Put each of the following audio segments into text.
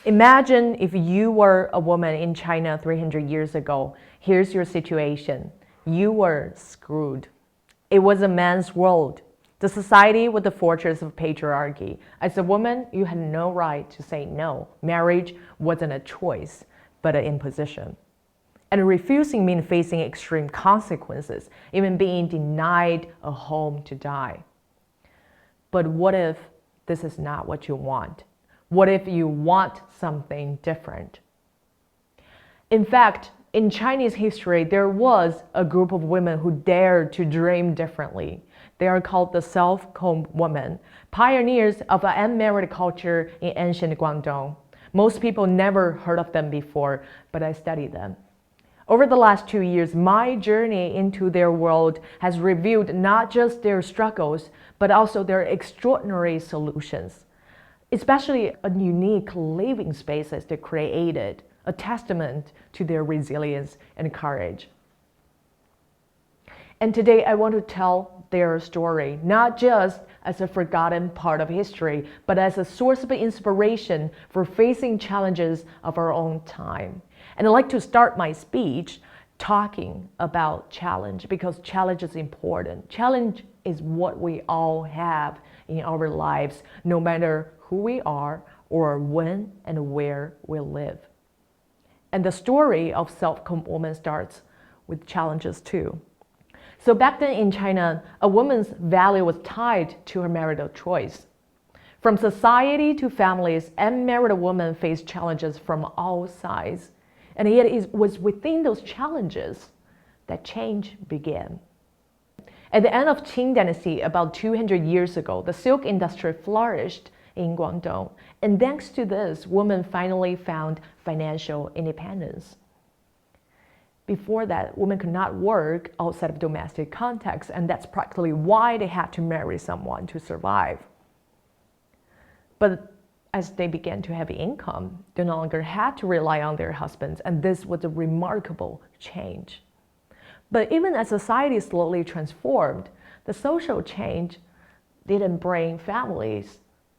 Imagine if you were a woman in China 300 years ago. Here's your situation. You were screwed. It was a man's world. The society was the fortress of patriarchy. As a woman, you had no right to say no. Marriage wasn't a choice, but an imposition. And refusing meant facing extreme consequences, even being denied a home to die. But what if this is not what you want? What if you want something different? In fact, in Chinese history, there was a group of women who dared to dream differently. They are called the self-combed women, pioneers of an unmarried culture in ancient Guangdong. Most people never heard of them before, but I studied them. Over the last 2 years, my journey into their world has revealed not just their struggles, but also their extraordinary solutions, especially a unique living spaces they created, a testament to their resilience and courage. And today I want to tell their story, not just as a forgotten part of history, but as a source of inspiration for facing challenges of our own time. And I'd like to start my speech talking about challenge, because challenge is important. Challenge is what we all have in our lives, no matter who we are or when and where we live. And the story of self-combed woman starts with challenges too. So back then in China, a woman's value was tied to her marital choice. From society to families, unmarried women faced challenges from all sides. And yet it was within those challenges that change began. At the end of Qing Dynasty, about 200 years ago, the silk industry flourished in Guangdong. And thanks to this, women finally found financial independence. Before that, women could not work outside of domestic context, and that's practically why they had to marry someone to survive. But as they began to have income, they no longer had to rely on their husbands, and this was a remarkable change. But even as society slowly transformed, the social change didn't bring families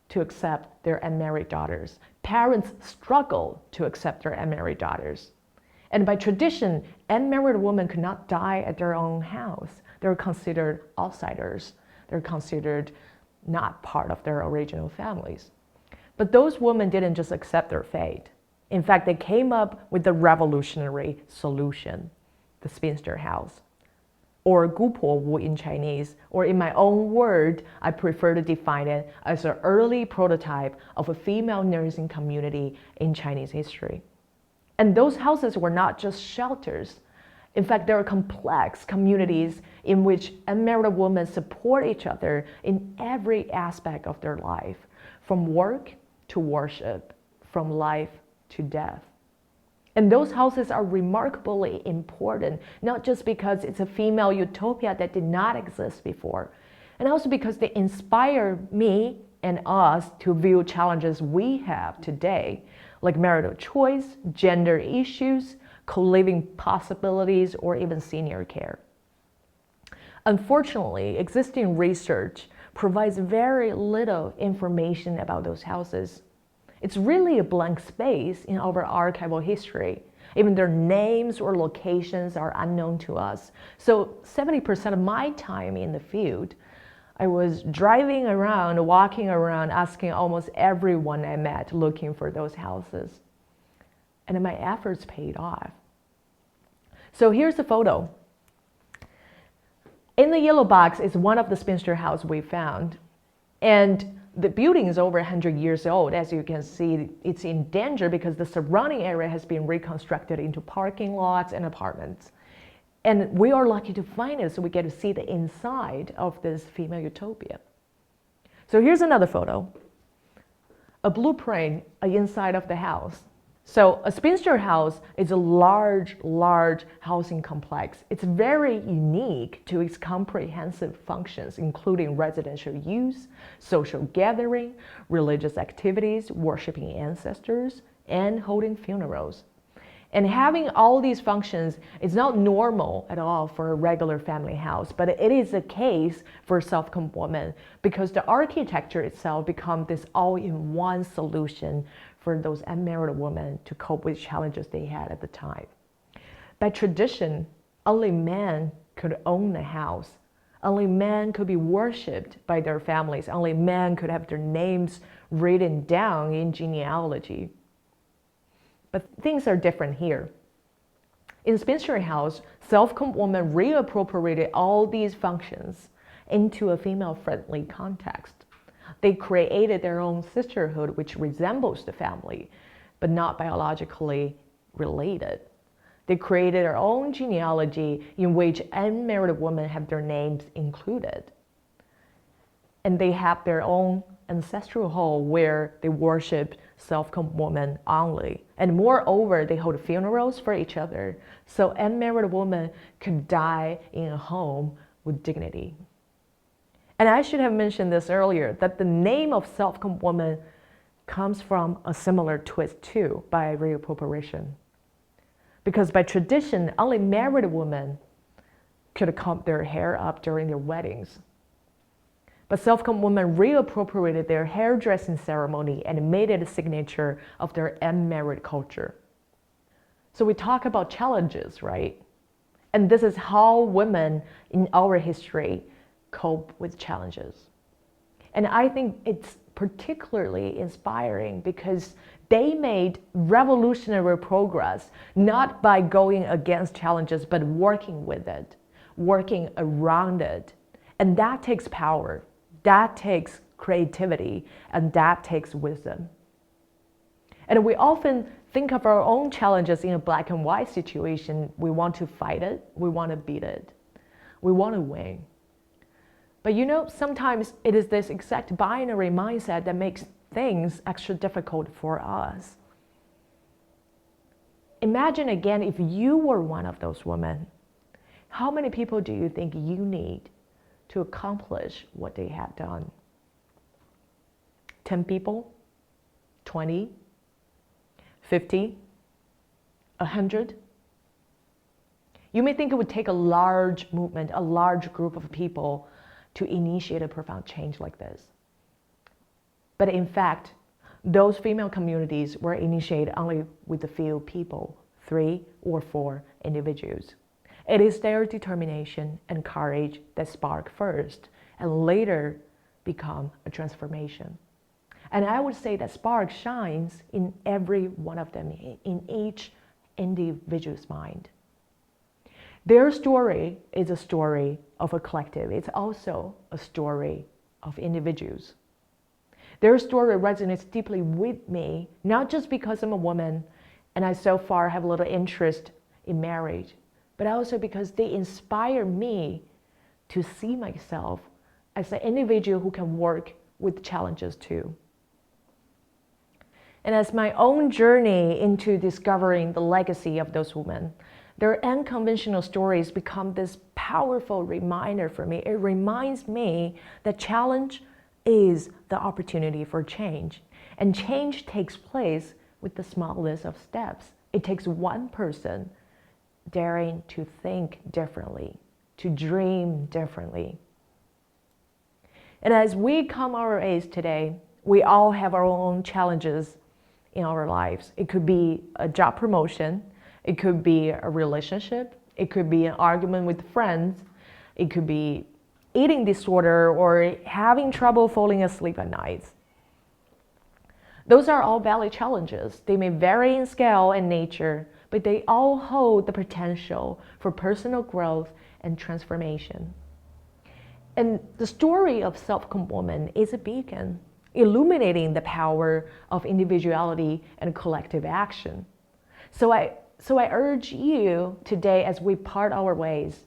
to accept their unmarried daughters. Parents struggled to accept their unmarried daughters. And by tradition, unmarried women could not die at their own house. They're considered outsiders. They're considered not part of their original families. But those women didn't just accept their fate. In fact, they came up with the revolutionary solution, the spinster house, or gupo wu in Chinese, or in my own word, I prefer to define it as an early prototype of a female nursing community in Chinese history. And those houses were not just shelters. In fact, they are complex communities in which unmarried women support each other in every aspect of their life, from work to worship, from life to death. And those houses are remarkably important, not just because it's a female utopia that did not exist before, and also because they inspire me and us to view challenges we have today, like marital choice, gender issues, co-living possibilities, or even senior care. Unfortunately, existing research provides very little information about those houses. It's really a blank space in our archival history. Even their names or locations are unknown to us. So 70% of my time in the field, I was driving around, walking around, asking almost everyone I met, looking for those houses. And my efforts paid off. So here's a photo. In the yellow box is one of the spinster houses we found. And the building is over 100 years old. As you can see, it's in danger because the surrounding area has been reconstructed into parking lots and apartments. And we are lucky to find it, so we get to see the inside of this female utopia. So here's another photo, a blueprint inside of the house. So a spinster house is a large housing complex. It's very unique to its comprehensive functions, including residential use, social gathering, religious activities, worshiping ancestors, and holding funerals. And having all these functions is not normal at all for a regular family house, but it is a case for self-combed women because the architecture itself becomes this all-in-one solution for those unmarried women to cope with challenges they had at the time. By tradition, only men could own a house. Only men could be worshipped by their families. Only men could have their names written down in genealogy. But things are different here. In spinster house, self-confessed women reappropriated all these functions into a female-friendly context. They created their own sisterhood, which resembles the family, but not biologically related. They created their own genealogy in which unmarried women have their names included. And they have their own ancestral hall where they worship self-confessed women only. And moreover, they hold funerals for each other, so unmarried women could die in a home with dignity. And I should have mentioned this earlier, that the name of self-confessed woman comes from a similar twist too, by reappropriation. Because by tradition, only married women could comb their hair up during their weddings. But self-confessed women reappropriated their hairdressing ceremony and made it a signature of their unmarried culture. So we talk about challenges, right? And this is how women in our history cope with challenges. And I think it's particularly inspiring because they made revolutionary progress, not by going against challenges, but working with it, working around it. And that takes power, that takes creativity, and that takes wisdom. And we often think of our own challenges in a black and white situation. We want to fight it, we want to beat it, we want to win. But you know, sometimes it is this exact binary mindset that makes things extra difficult for us. Imagine again if you were one of those women. How many people do you think you need to accomplish what they had done? 10 people? 20? 50? 100? You may think it would take a large movement, a large group of people to initiate a profound change like this. But in fact, those female communities were initiated only with a few people, 3 or 4 individuals. It is their determination and courage that spark first and later become a transformation. And I would say that spark shines in every one of them, in each individual's mind. Their story is a story of a collective. It's also a story of individuals. Their story resonates deeply with me, not just because I'm a woman and I so far have a little interest in marriage, but also because they inspire me to see myself as an individual who can work with challenges too. And as my own journey into discovering the legacy of those women, their unconventional stories become this powerful reminder for me. It reminds me that challenge is the opportunity for change. And change takes place with the smallest of steps. It takes one person daring to think differently, to dream differently. And as we come our age today, we all have our own challenges in our lives. It could be a job promotion, it could be a relationship, it could be an argument with friends, it could be eating disorder or having trouble falling asleep at night. Those are all valid challenges. They may vary in scale and nature, but they all hold the potential for personal growth and transformation. And the story of self-confessed woman is a beacon, illuminating the power of individuality and collective action. So I urge you today, as we part our ways,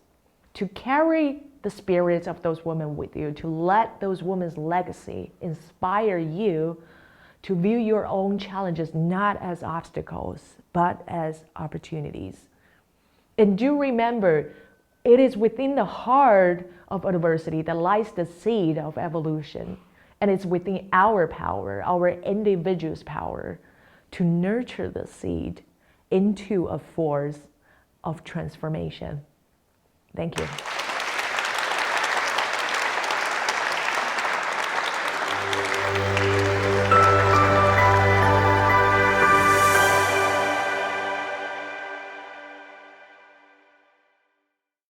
to carry the spirits of those women with you, to let those women's legacy inspire you to view your own challenges not as obstacles, but as opportunities. And do remember, it is within the heart of adversity that lies the seed of evolution. And it's within our power, our individual's power, to nurture the seed into a force of transformation. Thank you.